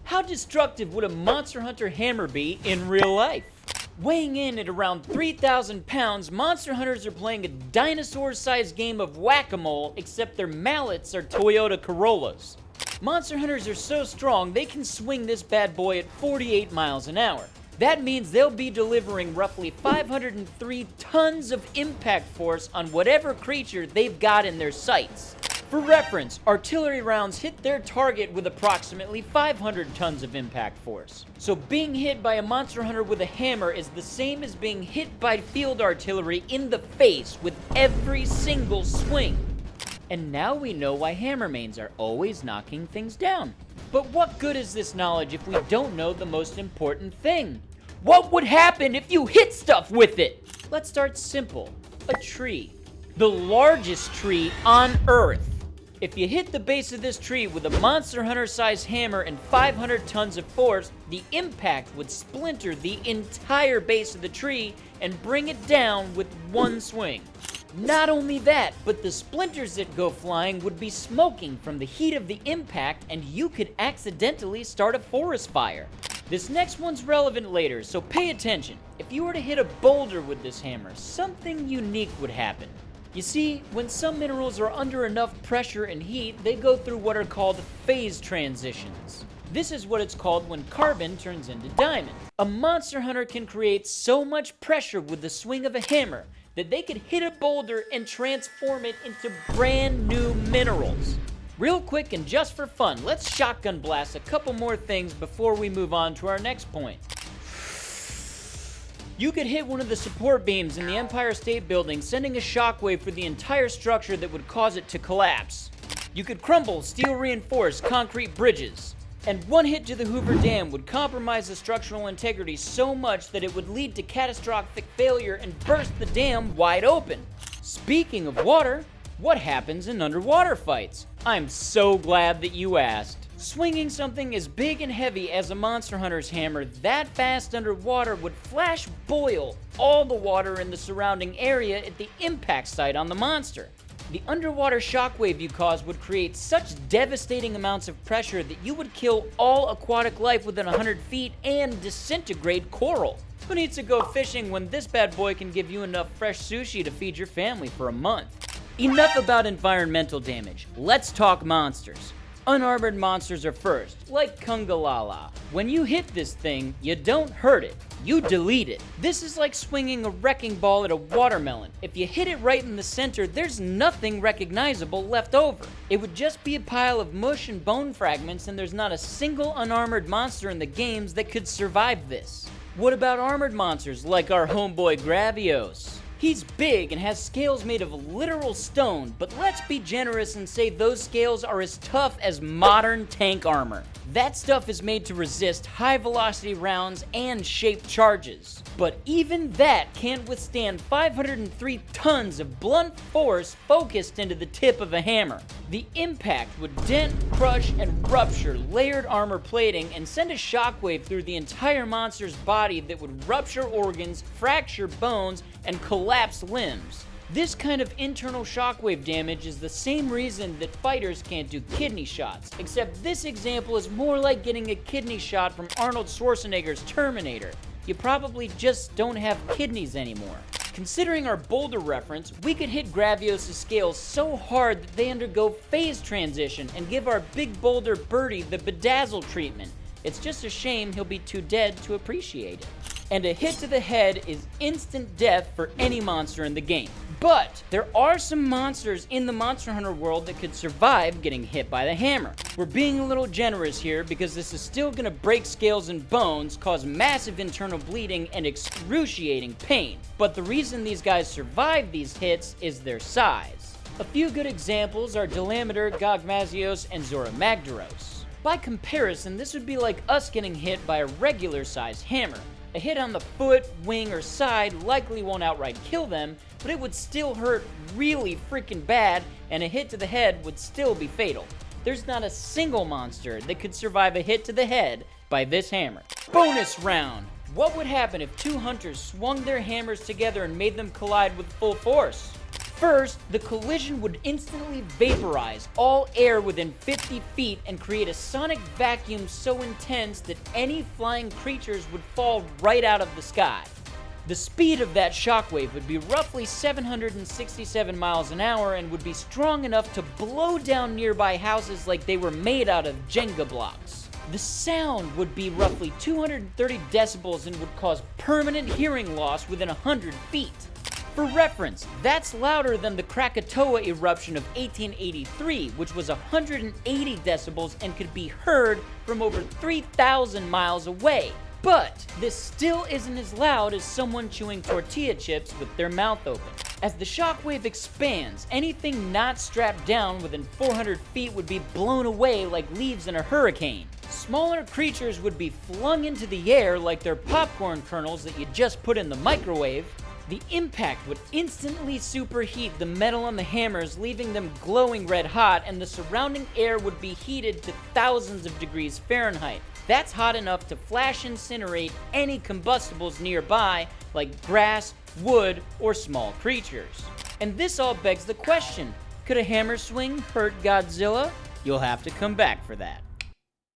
How destructive would a Monster Hunter hammer be in real life? Weighing in at around 3,000 pounds, Monster Hunters are playing a dinosaur-sized game of whack-a-mole, except their mallets are Toyota Corollas. Monster Hunters are so strong, they can swing this bad boy at 48 miles an hour. That means they'll be delivering roughly 503 tons of impact force on whatever creature they've got in their sights. For reference, artillery rounds hit their target with approximately 500 tons of impact force. So being hit by a Monster Hunter with a hammer is the same as being hit by field artillery in the face with every single swing. And now we know why hammer mains are always knocking things down. But what good is this knowledge if we don't know the most important thing? What would happen if you hit stuff with it? Let's start simple. A tree. The largest tree on Earth. If you hit the base of this tree with a Monster Hunter-sized hammer and 500 tons of force, the impact would splinter the entire base of the tree and bring it down with one swing. Not only that, but the splinters that go flying would be smoking from the heat of the impact, and you could accidentally start a forest fire. This next one's relevant later, so pay attention. If you were to hit a boulder with this hammer, something unique would happen. You see, when some minerals are under enough pressure and heat, they go through what are called phase transitions. This is what it's called when carbon turns into diamond. A Monster Hunter can create so much pressure with the swing of a hammer that they could hit a boulder and transform it into brand new minerals. Real quick and just for fun, let's shotgun blast a couple more things before we move on to our next point. You could hit one of the support beams in the Empire State Building, sending a shockwave for the entire structure that would cause it to collapse. You could crumble steel-reinforced concrete bridges. And one hit to the Hoover Dam would compromise the structural integrity so much that it would lead to catastrophic failure and burst the dam wide open. Speaking of water, what happens in underwater fights? I'm so glad that you asked. Swinging something as big and heavy as a Monster Hunter's hammer that fast underwater would flash boil all the water in the surrounding area at the impact site on the monster. The underwater shockwave you cause would create such devastating amounts of pressure that you would kill all aquatic life within 100 feet and disintegrate coral. Who needs to go fishing when this bad boy can give you enough fresh sushi to feed your family for a month? Enough about environmental damage. Let's talk monsters. Unarmored monsters are first, like Kungalala. When you hit this thing, you don't hurt it, you delete it. This is like swinging a wrecking ball at a watermelon. If you hit it right in the center, there's nothing recognizable left over. It would just be a pile of mush and bone fragments, and there's not a single unarmored monster in the games that could survive this. What about armored monsters like our homeboy Gravios? He's big and has scales made of literal stone, but let's be generous and say those scales are as tough as modern tank armor. That stuff is made to resist high-velocity rounds and shaped charges. But even that can't withstand 503 tons of blunt force focused into the tip of a hammer. The impact would dent, crush, and rupture layered armor plating and send a shockwave through the entire monster's body that would rupture organs, fracture bones, and collapse limbs. This kind of internal shockwave damage is the same reason that fighters can't do kidney shots, except this example is more like getting a kidney shot from Arnold Schwarzenegger's Terminator. You probably just don't have kidneys anymore. Considering our boulder reference, we could hit Gravios' scales so hard that they undergo phase transition and give our big boulder Birdie the bedazzle treatment. It's just a shame he'll be too dead to appreciate it. And a hit to the head is instant death for any monster in the game. But there are some monsters in the Monster Hunter world that could survive getting hit by the hammer. We're being a little generous here because this is still gonna break scales and bones, cause massive internal bleeding and excruciating pain. But the reason these guys survive these hits is their size. A few good examples are Delameter, Gogmazios, and Zoramagdaros. By comparison, this would be like us getting hit by a regular-sized hammer. A hit on the foot, wing, or side likely won't outright kill them, but it would still hurt really freaking bad, and a hit to the head would still be fatal. There's not a single monster that could survive a hit to the head by this hammer. Bonus round! What would happen if two hunters swung their hammers together and made them collide with full force? First, the collision would instantly vaporize all air within 50 feet and create a sonic vacuum so intense that any flying creatures would fall right out of the sky. The speed of that shockwave would be roughly 767 miles an hour and would be strong enough to blow down nearby houses like they were made out of Jenga blocks. The sound would be roughly 230 decibels and would cause permanent hearing loss within 100 feet. For reference, that's louder than the Krakatoa eruption of 1883, which was 180 decibels and could be heard from over 3,000 miles away. But this still isn't as loud as someone chewing tortilla chips with their mouth open. As the shockwave expands, anything not strapped down within 400 feet would be blown away like leaves in a hurricane. Smaller creatures would be flung into the air like they're popcorn kernels that you just put in the microwave. The impact would instantly superheat the metal on the hammers, leaving them glowing red hot, and the surrounding air would be heated to thousands of degrees Fahrenheit. That's hot enough to flash incinerate any combustibles nearby, like grass, wood, or small creatures. And this all begs the question, could a hammer swing hurt Godzilla? You'll have to come back for that.